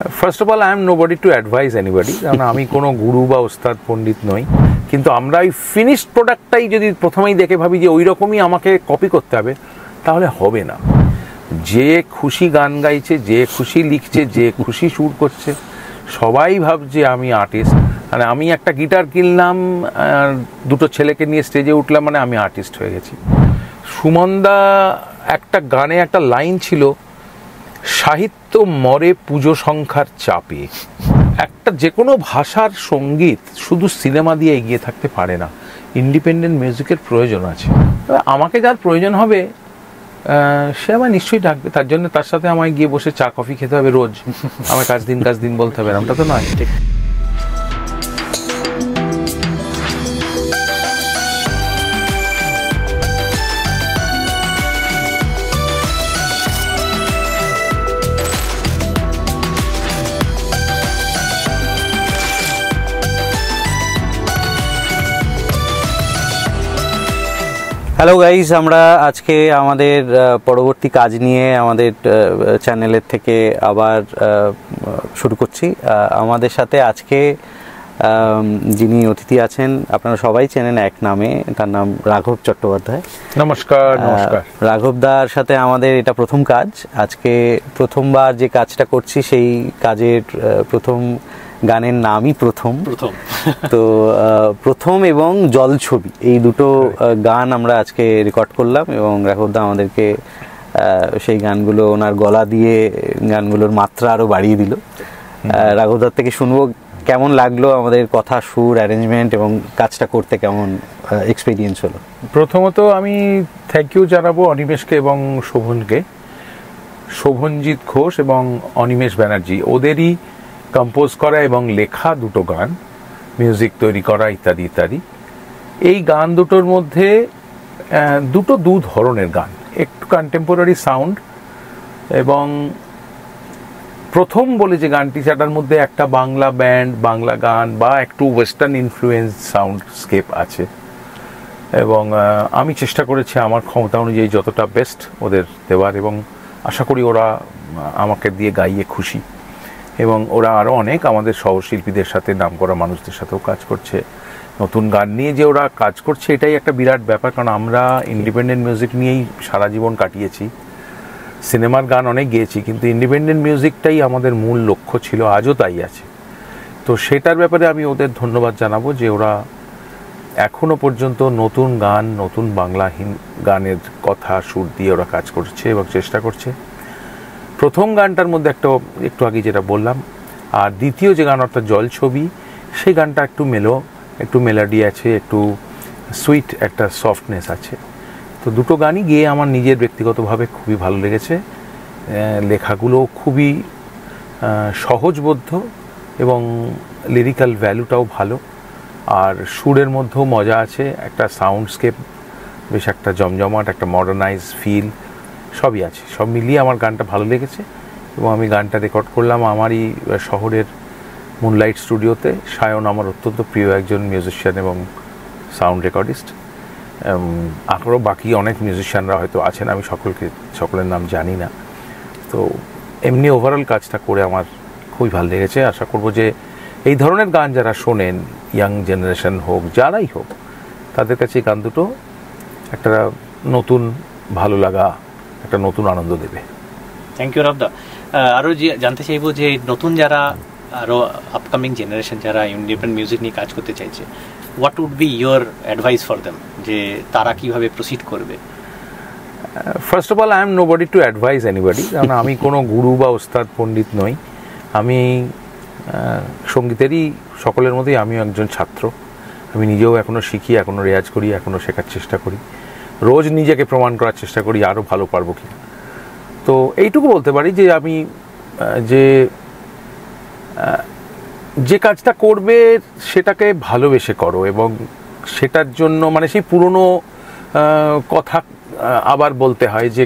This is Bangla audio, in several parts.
First of all, I am nobody to advise anybody. কারণ আমি কোনো গুরু বা ওস্তাদ পণ্ডিত নই, কিন্তু আমরা এই ফিনিশড প্রোডাক্টটাই যদি প্রথমেই দেখে ভাবি যে ওই রকমই আমাকে কপি করতে হবে, তাহলে হবে না। যে খুশি গান গাইছে, যে খুশি লিখছে, যে খুশি সুর করছে, সবাই ভাবছে আমি আর্টিস্ট। মানে আমি একটা গিটার কিনলাম, দুটো ছেলেকে নিয়ে স্টেজে উঠলাম, মানে আমি আর্টিস্ট হয়ে গেছি। সুমনদা একটা গানে একটা লাইন ছিল, সাহিত্য মরে পুজো সংখ্যার চাপে। একটা যে কোনো ভাষার সঙ্গীত শুধু সিনেমা দিয়ে এগিয়ে থাকতে পারে না, ইন্ডিপেন্ডেন্ট মিউজিকের প্রয়োজন আছে। আমাকে যার প্রয়োজন হবে সে আমায় নিশ্চয়ই ডাকবে, তার জন্য তার সাথে আমায় গিয়ে বসে চা কফি খেতে হবে রোজ, আমায় কাজ দিন বলতে হবে, এরকমটা তো নয়। ঠিক। হ্যালো গাইজ, আমরা আজকে আমাদের পরবর্তী কাজ নিয়ে আমাদের চ্যানেলের থেকে আবার শুরু করছি। আমাদের সাথে আজকে যিনি অতিথি আছেন আপনারা সবাই চেনেন এক নামে, তার নাম রাঘব চট্টোপাধ্যায়। নমস্কার। নমস্কার। রাঘবদার সাথে আমাদের এটা প্রথম কাজ। আজকে প্রথমবার যে কাজটা করছি সেই কাজের প্রথম গানের নামই প্রথম। তো প্রথম এবং জলছবি এই দুটো গান আমরা আজকে রেকর্ড করলাম এবং রাঘবদা আমাদেরকে সেই গানগুলো ওনার গলা দিয়ে গানগুলোর মাত্রা আরো বাড়িয়ে দিল। রাঘবদার থেকে শুনবো কেমন লাগলো আমাদের কথা, সুর, অ্যারেঞ্জমেন্ট এবং কাজটা করতে কেমন এক্সপিরিয়েন্স হলো। প্রথমত আমি থ্যাংক ইউ জানাবো অনিমেষকে এবং শোভনকে, শোভনজিৎ ঘোষ এবং অনিমেষ ব্যানার্জি, ওদেরই কম্পোজ করা এবং লেখা দুটো গান, মিউজিক তৈরি করা ইত্যাদি ইত্যাদি। এই গান দুটোর মধ্যে দু ধরনের গান, একটু কন্টেম্পোরারি সাউন্ড এবং প্রথম বলে যে গানটি, সেটার মধ্যে একটা বাংলা ব্যান্ড, বাংলা গান বা একটু ওয়েস্টার্ন ইনফ্লুয়েন্স সাউন্ডস্কেপ আছে। এবং আমি চেষ্টা করেছি আমার ক্ষমতা অনুযায়ী যতটা বেস্ট ওদের দেওয়ার, এবং আশা করি ওরা আমাকে দিয়ে গাইয়ে খুশি। এবং ওরা আরও অনেক আমাদের সহশিল্পীদের সাথে, নামকরা মানুষদের সাথেও কাজ করছে। নতুন গান নিয়ে যে ওরা কাজ করছে এটাই একটা বিরাট ব্যাপার, কারণ আমরা ইন্ডিপেন্ডেন্ট মিউজিক নিয়েই সারা জীবন কাটিয়েছি। সিনেমার গান অনেক গেয়েছি, কিন্তু ইন্ডিপেন্ডেন্ট মিউজিকটাই আমাদের মূল লক্ষ্য ছিল, আজও তাই আছে। তো সেটার ব্যাপারে আমি ওদের ধন্যবাদ জানাবো যে ওরা এখনও পর্যন্ত নতুন গান, নতুন বাংলা গানের কথা সুর দিয়ে ওরা কাজ করছে এবং চেষ্টা করছে। প্রথম গানটার মধ্যে একটু আগে যেটা বললাম, আর দ্বিতীয় যে গান অর্থাৎ জলছবি, সেই গানটা একটু মেলোডি আছে, একটু সুইট একটা সফটনেস আছে। তো দুটো গানই গিয়ে আমার নিজের ব্যক্তিগতভাবে খুবই ভালো লেগেছে। লেখাগুলো খুবই সহজবোধ্য এবং লিরিক্যাল ভ্যালুটাও ভালো, আর সুরের মধ্যেও মজা আছে, একটা সাউন্ডস্কেপ, বেশ একটা জমজমাট, একটা মডার্নাইজ ফিল সবই আছে। সব মিলিয়ে আমার গানটা ভালো লেগেছে এবং আমি গানটা রেকর্ড করলাম আমারই শহরের মুনলাইট স্টুডিওতে। সায়ন আমার অত্যন্ত প্রিয় একজন মিউজিশিয়ান এবং সাউন্ড রেকর্ডিস্ট। আরও বাকি অনেক মিউজিশিয়ানরা হয়তো আছেন, আমি সকলের নাম জানি না। তো এমনি ওভারঅল কাজটা করে আমার খুবই ভালো লেগেছে। আশা করব যে এই ধরনের গান যারা শোনেন, ইয়াং জেনারেশন হোক, যারাই হোক, তাদের কাছে এই গান দুটো একটা নতুন ভালো লাগা, একটা নতুন আনন্দ দেবে। থ্যাংক ইউ রাবদা। আরও জানতে চাইবো যে নতুন যারা আরও আপকামিং জেনারেশন যারা ইন্ডিপেন্ডেন্ট মিউজিক নিয়ে কাজ করতে চাইছে, what would be your advice for them, যে তারা কিভাবে প্রসিড করবে? First of all, I am nobody to advise anybody, কারণ আমি কোনো গুরু বা ওস্তাদ পণ্ডিত নই। আমি সঙ্গীতেরই সকলের মধ্যেই আমিও একজন ছাত্র। আমি নিজেও এখনও শিখি, এখনও রেয়াজ করি, এখনও শেখার চেষ্টা করি, রোজ নিজেকে প্রমাণ করার চেষ্টা করি আরও ভালো পারবো কি। তো এইটুকু বলতে পারি যে আমি যে কাজটা করবে সেটাকে ভালোবেসে করো, এবং সেটার জন্য মানে সেই পুরনো কথা আবার বলতে হয় যে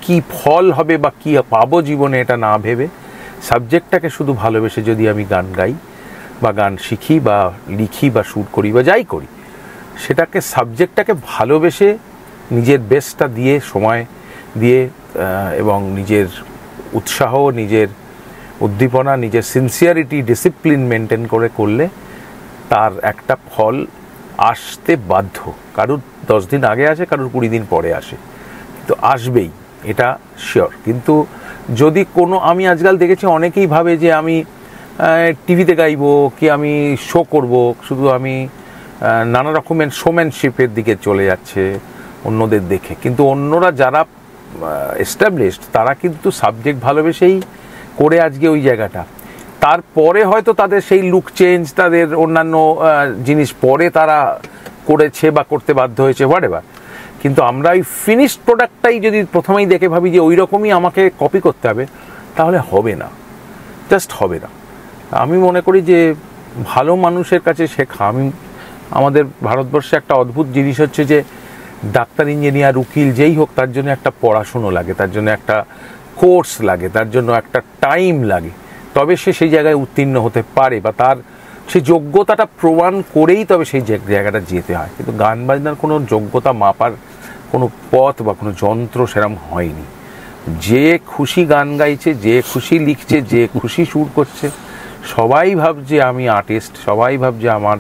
কি ফল হবে বা কি পাবো জীবনে, এটা না ভেবে সাবজেক্টটাকে শুধু ভালোবেসে যদি আমি গান গাই বা গান শিখি বা লিখি বা শুট করি বা যাই করি, সেটাকে সাবজেক্টটাকে ভালোবেসে নিজের বেস্টটা দিয়ে, সময় দিয়ে এবং নিজের উৎসাহ, নিজের উদ্দীপনা, নিজের সিনসিয়ারিটি, ডিসিপ্লিন মেনটেন করে করলে তার একটা ফল আসতে বাধ্য। কারুর 10 দিন আগে আসে, কারুর 20 দিন পরে আসে, তো আসবেই, এটা শিওর। কিন্তু যদি কোনো, আমি আজকাল দেখেছি অনেকেই ভাবে যে আমি টিভিতে গাইবো কি আমি শো করব, শুধু আমি নানা রকমের শোম্যানশিপের দিকে চলে যাচ্ছে অন্যদের দেখে। কিন্তু অন্যরা যারা এস্টাবলিশড তারা কিন্তু সাবজেক্ট ভালোবেসেই করে আজকে ওই জায়গাটা। তারপরে হয়তো তাদের সেই লুক চেঞ্জ, তাদের অন্যান্য জিনিস পরে তারা করেছে বা করতে বাধ্য হয়েছে, হোয়াটএভার। কিন্তু আমরা ওই ফিনিশড প্রোডাক্টটাই যদি প্রথমেই দেখে ভাবি যে ওই রকমই আমাকে কপি করতে হবে, তাহলে হবে না, জাস্ট হবে না। আমি মনে করি যে ভালো মানুষের কাছে শেখা, আমাদের ভারতবর্ষে একটা অদ্ভুত জিনিস হচ্ছে যে ডাক্তার, ইঞ্জিনিয়ার, উকিল যেই হোক তার জন্য একটা পড়াশুনো লাগে, তার জন্য একটা কোর্স লাগে, তার জন্য একটা টাইম লাগে, তবে সে সেই জায়গায় উত্তীর্ণ হতে পারে বা তার সেই যোগ্যতাটা প্রমাণ করেই তবে সেই জায়গাটা যেতে হয়। কিন্তু গান বাজনার কোনো যোগ্যতা মাপার কোনো পথ বা কোনো যন্ত্র সেরকম হয়নি। যে খুশি গান গাইছে, যে খুশি লিখছে, যে খুশি সুর করছে, সবাই ভাবছে আমি আর্টিস্ট, সবাই ভাবছে আমার,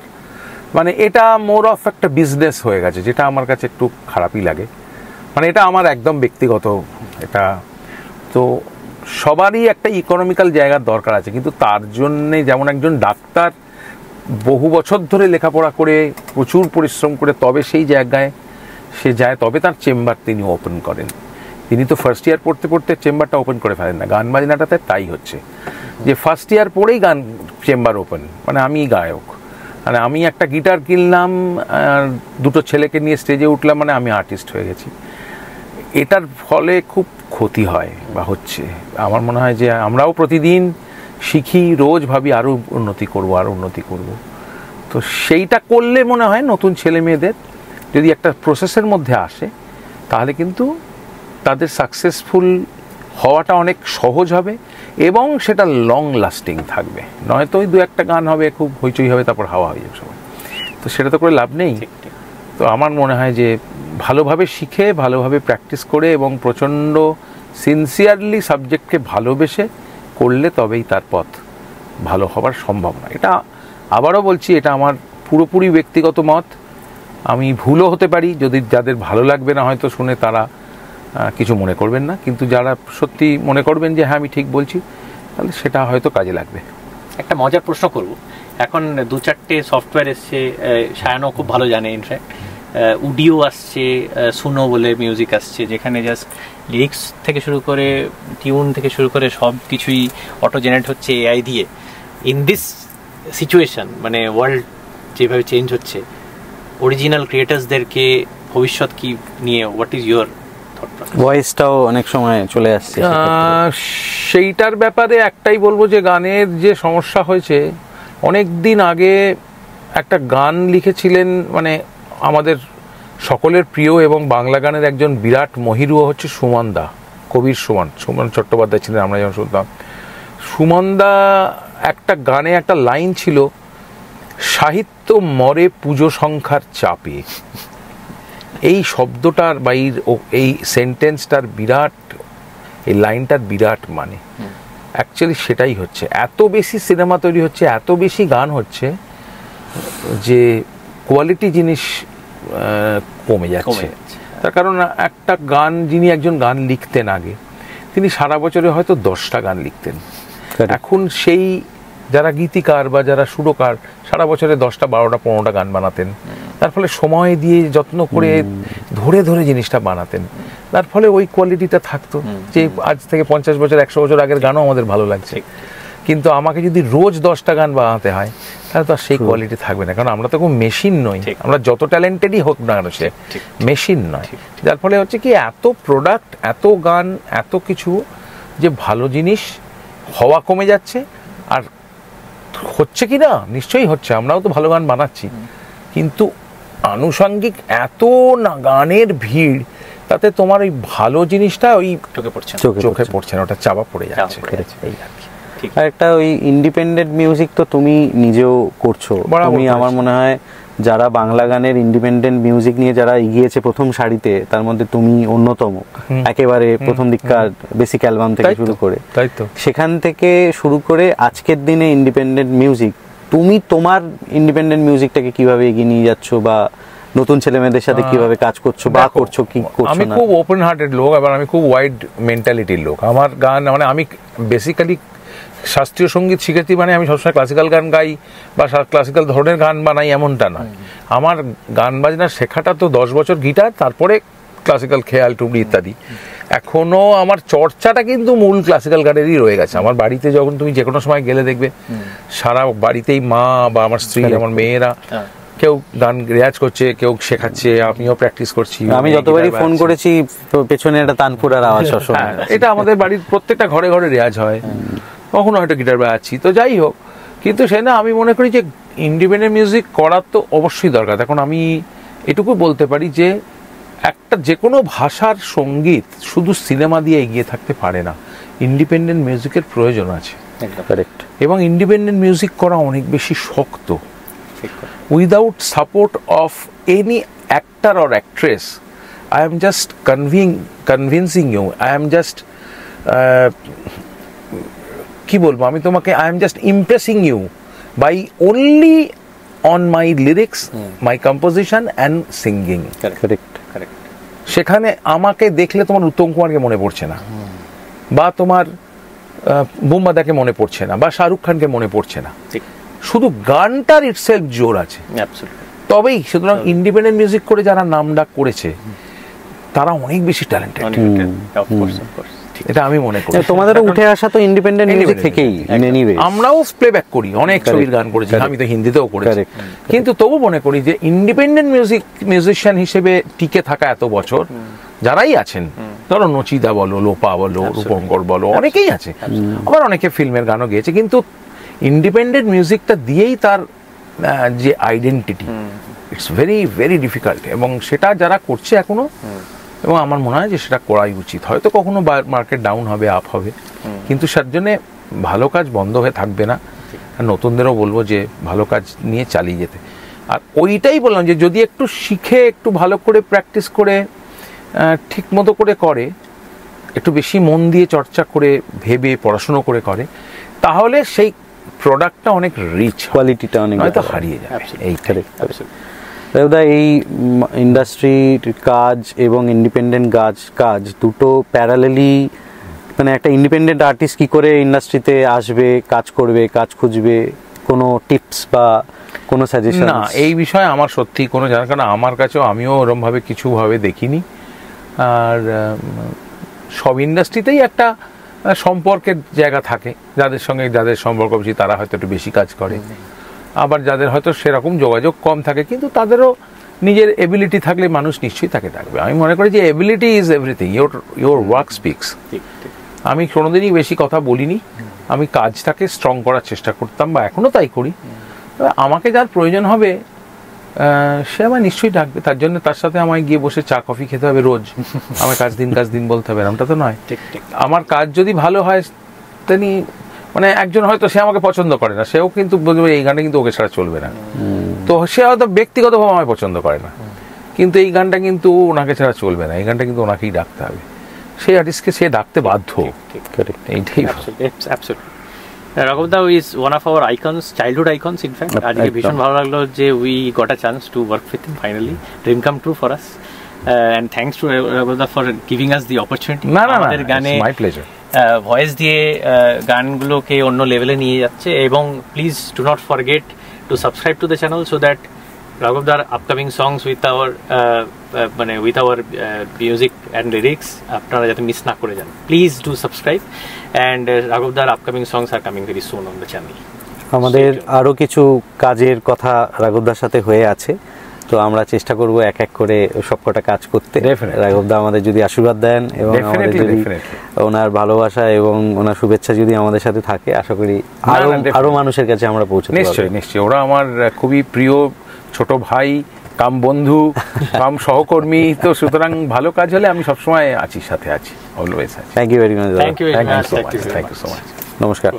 মানে এটা মোর অফ একটা বিজনেস হয়ে গেছে, যেটা আমার কাছে একটু খারাপই লাগে। মানে এটা আমার একদম ব্যক্তিগত, এটা তো সবারই একটা ইকোনমিক্যাল জায়গার দরকার আছে। কিন্তু তার জন্যে যেমন একজন ডাক্তার বহু বছর ধরে লেখাপড়া করে প্রচুর পরিশ্রম করে তবে সেই জায়গায় সে যায়, তবে তার চেম্বার তিনি ওপেন করেন। তিনি তো ফার্স্ট ইয়ার পড়তে পড়তে চেম্বারটা ওপেন করে ফেলেন না। গান বাজনাটাতে তাই হচ্ছে যে ফার্স্ট ইয়ার পড়েই গান চেম্বার ওপেন, মানে আমি গায়ক, মানে আমি একটা গিটার কিনলাম, দুটো ছেলেকে নিয়ে স্টেজে উঠলাম, মানে আমি আর্টিস্ট হয়ে গেছি। এটার ফলে খুব ক্ষতি হয় বা হচ্ছে। আমার মনে হয় যে আমরাও প্রতিদিন শিখি, রোজ ভাবি আরও উন্নতি করব, আরও উন্নতি করব। তো সেইটা করলে মনে হয় নতুন ছেলে মেয়েদের যদি একটা প্রসেসের মধ্যে আসে, তাহলে কিন্তু তাদের সাকসেসফুল হওয়াটা অনেক সহজ হবে এবং সেটা লং লাস্টিং থাকবে। নয়তো ওই 2-1টা গান হবে, খুব হইচই হবে, তারপর হাওয়া হয়ে যাবে সবাই, তো সেটা তো করে লাভ নেই। তো আমার মনে হয় যে ভালোভাবে শিখে, ভালোভাবে প্র্যাকটিস করে এবং প্রচণ্ড সিনসিয়ারলি সাবজেক্টকে ভালোবেসে করলে তবেই তার পথ ভালো হবার সম্ভাবনা। এটা আবারও বলছি, এটা আমার পুরোপুরি ব্যক্তিগত মত, আমি ভুলও হতে পারি। যদি যাদের ভালো লাগবে না হয়তো শুনে, তারা কিছু মনে করবেন না, কিন্তু যারা সত্যি মনে করবেন যে হ্যাঁ আমি ঠিক বলছি, তাহলে সেটা হয়তো কাজে লাগবে। একটা মজার প্রশ্ন করব, এখন 2-4টে সফটওয়্যার এসছে, সায়ানও খুব ভালো জানে, ইনফ্যাক্ট উডিও আসছে, সুনো বলে মিউজিক আসছে, যেখানে জাস্ট লিরিক্স থেকে শুরু করে টিউন থেকে শুরু করে সব কিছুই অটো জেনারেট হচ্ছে এআই দিয়ে। ইন দিস সিচুয়েশন, মানে ওয়ার্ল্ড যেভাবে চেঞ্জ হচ্ছে, অরিজিনাল ক্রিয়েটার্সদেরকে ভবিষ্যৎ কি নিয়ে, what is your thought process? ভয়েসটাও অনেক সময় চলে আসছে, সেইটার ব্যাপারে একটাই বলবো যে গানের যে সমস্যা হয়েছে, অনেক দিন আগে একটা গান লিখেছিলেন, মানে আমাদের সকলের প্রিয় এবং বাংলা গানের একজন বিরাট মহিরুহ হচ্ছে সুমন দা, কবির সুমন চট্টোপাধ্যায় ছিলেন, আমরা যেমন শুনতাম। সুমন দা একটা গানে একটা লাইন ছিল, সাহিত্য মরে পুজো সংখ্যার চাপে। এই শব্দটার বা এই সেন্টেন্সটার বিরাট, এই লাইনটার বিরাট মানে অ্যাকচুয়ালি সেটাই হচ্ছে। এত বেশি সিনেমা তৈরি হচ্ছে, এত বেশি গান হচ্ছে যে কোয়ালিটি জিনিস কমে যাচ্ছে। তার কারণ একটা গান, যিনি একজন গান লিখতেন আগে, তিনি সারা বছরে হয়তো 10টা গান লিখতেন। এখন সেই যারা গীতিকার বা যারা সুরকার সারা বছরে 10টা 12টা 15টা গান বানাতেন, তার ফলে সময় দিয়ে যত্ন করে ধরে ধরে জিনিসটা বানাতেন, তার ফলে ওই কোয়ালিটিটা থাকতো যে আজ থেকে 50 বছর 100 বছর আগের গানও আমাদের ভালো লাগছে। কিন্তু আমাকে যদি রোজ 10টা গান বানাতে হয়, তাহলে তো আর সেই কোয়ালিটি থাকবে না, কারণ আমরা তো কোনো মেশিন নই। আমরা যত ট্যালেন্টেডই হোক না কেন, সে মেশিন নয়। যার ফলে হচ্ছে কি, এত প্রোডাক্ট, এত গান, এত কিছু, যে ভালো জিনিস হওয়া কমে যাচ্ছে। আর হচ্ছে কি না, নিশ্চয়ই হচ্ছে, আমরাও তো ভালো গান বানাচ্ছি, কিন্তু আনুষঙ্গিক এত না গানের ভিড়, তাতে তোমার ওই ভালো জিনিসটা ওই চোখে পড়ছে না, ওটা চাপা পড়ে যাচ্ছে। এই আর কি। আর একটা ওই ইন্ডিপেন্ডেন্ট মিউজিক তো তুমি নিজেও করছো, তুমি আমার মনে হয় যারা বাংলা গানের ইন্ডিপেন্ডেন্ট মিউজিক নিয়ে যারা এগিয়েছে প্রথম সারিতে, তার মধ্যে তুমি অন্যতম। একেবারে প্রথম দিককার বেসিক অ্যালবাম থেকে শুরু করে, তাই তো সেখান থেকে শুরু করে আজকের দিনে ইন্ডিপেন্ডেন্ট মিউজিক, তুমি তোমার ইন্ডিপেন্ডেন্ট মিউজিকটাকে কিভাবে এগিয়ে নিয়ে যাচ্ছ, বা নতুন ছেলেমেয়েদের সাথে কিভাবে কাজ করছো বা করছো কি করছো না? আমি খুব ওপেন হার্টেড লোক, এবার আমি খুব ওয়াইড মেন্টালিটির লোক। আমার গান মানে আমি বেসিক্যালি শাস্ত্রীয় সঙ্গীত শিখেছি, মানে আমি সবসময় ক্লাসিক্যাল গান গাই বা ক্লাসিক্যাল ধরনের গান বানাই এমনটা নয়। আমার গান বাজনা শেখাটা তো 10 বছর গিটার, তারপরে ক্লাসিক্যাল খেয়াল টুবড়ি ইত্যাদি। এখনো আমার চর্চাটা কিন্তু মূল ক্লাসিক্যাল গানেরই রয়ে গেছে। আমার বাড়িতে যখন তুমি যে কোনো সময় গেলে দেখবে সারা বাড়িতেই মা বা আমার স্ত্রী, আমার মেয়েরা কেউ গান রেয়াজ করছে, কেউ শেখাচ্ছে, আমিও প্র্যাকটিস করছি। আমি যতবারই ফোন করেছি পেছনে একটা তানপুরার আওয়াজ সবসময়। এটা আমাদের বাড়ির প্রত্যেকটা ঘরে ঘরে রেয়াজ হয়, কখনো হয়তো গিটার বাজাচ্ছি। তো যাই হোক, কিন্তু সে না, আমি মনে করি যে ইন্ডিপেন্ডেন্ট মিউজিক করার তো অবশ্যই দরকার। এখন আমি এটুকু বলতে পারি যে একটা যে কোনো ভাষার সঙ্গীত শুধু সিনেমা দিয়ে এগিয়ে থাকতে পারে না, ইন্ডিপেন্ডেন্ট মিউজিকের প্রয়োজন আছে। এবং ইন্ডিপেন্ডেন্ট মিউজিক করা অনেক বেশি শক্ত। Without support of any actor or actress, I am just convincing you, I am just কি বলবো আমি তোমাকে, I am just impressing you by only on my lyrics, my composition and singing. সেখানে আমাকে দেখলে তোমার উত্তম কুমারকে মনে পড়ছে না, বা তোমার বুম্বাদাকে মনে পড়ছে না, বা শাহরুখ খানকে মনে পড়ছে না, শুধু গানটার ইটসেলফ জোর আছে। তবেই সুতরাং ইন্ডিপেন্ডেন্ট মিউজিক করে যারা নাম ডাক করেছে তারা অনেক বেশি ট্যালেন্টেড, এটা আমি মনে করি। তোমাদেরও উঠে আসা তো ইন্ডিপেন্ডেন্ট মিউজিক থেকেই, আমরাও প্লেব্যাক করি, অনেক ছবির গান করেছি, আমি তো হিন্দিতেও করেছি। কিন্তু তবু মনে করি যে ইন্ডিপেন্ডেন্ট মিউজিশিয়ান হিসেবে টিকে থাকা এত বছর যারাই আছেন, ধরো নচিদা বলো, লোপা বলো, রূপঙ্কর বলো, অনেকেই আছে, আবার অনেকে ফিল্মের গানও গেয়েছে, কিন্তু ইন্ডিপেন্ডেন্ট মিউজিকটা দিয়েই তার যে identity, it's very very difficult. এবং সেটা যারা করছে এখনো, এবং আমার মনে হয় যে সেটা করাই উচিত। হয়তো কখনো মার্কেট ডাউন হবে, আপ হবে, কিন্তু তার জন্যে ভালো কাজ বন্ধ হয়ে থাকবে না। আর নতুনদেরও বলবো যে ভালো কাজ নিয়ে চালিয়ে যেতে। আর ওইটাই বললাম যে যদি একটু শিখে, একটু ভালো করে প্র্যাকটিস করে, ঠিক মতো করে, একটু বেশি মন দিয়ে চর্চা করে, ভেবে পড়াশুনো করে, তাহলে সেই প্রোডাক্টটা অনেক রিচ, কোয়ালিটিটা অনেক হয়তো হারিয়ে যাবে। এই ইন্ডাস্ট্রির কাজ এবং ইন্ডিপেন্ডেন্ট কাজ দুটো প্যারালেলি, মানে একটা ইন্ডিপেন্ডেন্ট আর্টিস্ট কি করে ইন্ডাস্ট্রিতে আসবে, কাজ করবে, কাজ খুঁজবে, কোনো টিপস বা কোনো সাজেশন? না, এই বিষয়ে আমার সত্যি কোনো জানা, কারণ আমার কাছেও আমিও ওরমভাবে কিছুভাবে দেখিনি। আর সব ইন্ডাস্ট্রিতেই একটা সম্পর্কের জায়গা থাকে, যাদের সঙ্গে যাদের সম্পর্ক বেশি তারা হয়তো একটু বেশি কাজ করে, আবার যাদের হয়তো সেরকম যোগাযোগ কম থাকে, কিন্তু তাদেরও নিজের এবিলিটি থাকলে মানুষ নিশ্চয়ই তাকে ডাকবে। আমি মনে করি যে ability is everything, your work speaks. আমি কোনোদিনই বেশি কথা বলিনি, আমি কাজটাকে স্ট্রং করার চেষ্টা করতাম, বা এখনও তাই করি। আমাকে যার প্রয়োজন হবে সে আমায় নিশ্চয়ই ডাকবে, তার জন্য তার সাথে আমায় গিয়ে বসে চা কফি খেতে হবে রোজ, আমার কাজ দিন বলতে হবে, এরকমটা তো নয়। আমার কাজ যদি ভালো হয়, তেমনি মানে একজন হয়তো সে আমাকে পছন্দ করে না, সেও কিন্তু বলবে এই গানটা কিন্তু ওকে ছাড়া চলবে না, তো সে হয়তো ব্যক্তিগতভাবে আমায় পছন্দ করে না, কিন্তু এই গানটা কিন্তু ওনাকে ছাড়া চলবে না, এই গানটা কিন্তু ওনাকেই ডাকতে হবে, সেই আর্টিস্টকে সে ডাকতে বাধ্য। এইটাই রাঘবদা is one of our icons, childhood icons in fact. আজকে ভীষণ ভালো লাগলো যে we got a chance to work with him finally, dream come true for us, and thanks to রাঘবদা for giving us the opportunity. আমাদের গানে ভয়েস দিয়ে গানগুলোকে অন্য লেভেলে নিয়ে যাচ্ছে, এবং please do not forget to subscribe to the channel so that রাঘবদার upcoming songs with our music and lyrics আপনারা যাতে মিস না করে যান। প্লিজ ডু সাবস্ক্রাইব, অ্যান্ড রাঘবদার upcoming songs are coming very soon on the channel. আমাদের আরও কিছু কাজের কথা রাঘবদার সাথে হয়ে আছে, তো আমরা চেষ্টা করব এক এক করে সবকটা কাজ করতে। রাঘবদা আমাদের যদি আশীর্বাদ দেন এবং আমাদের যদি ওনার ভালোবাসা এবং ওনার শুভেচ্ছা যদি আমাদের সাথে থাকে, আশা করি আরো মানুষের কাছে আমরা পৌঁছাতে পারব। নিশ্চয়ই ওরা আমার খুবই প্রিয় ছোট ভাই, কাম বন্ধু, কাম সহকর্মী, তো সুতরাং ভালো কাজ হলে আমি সবসময় আছি, সাথে আছি, অলওয়েজ আছি। Thank you very much. Thank you so much. নমস্কার।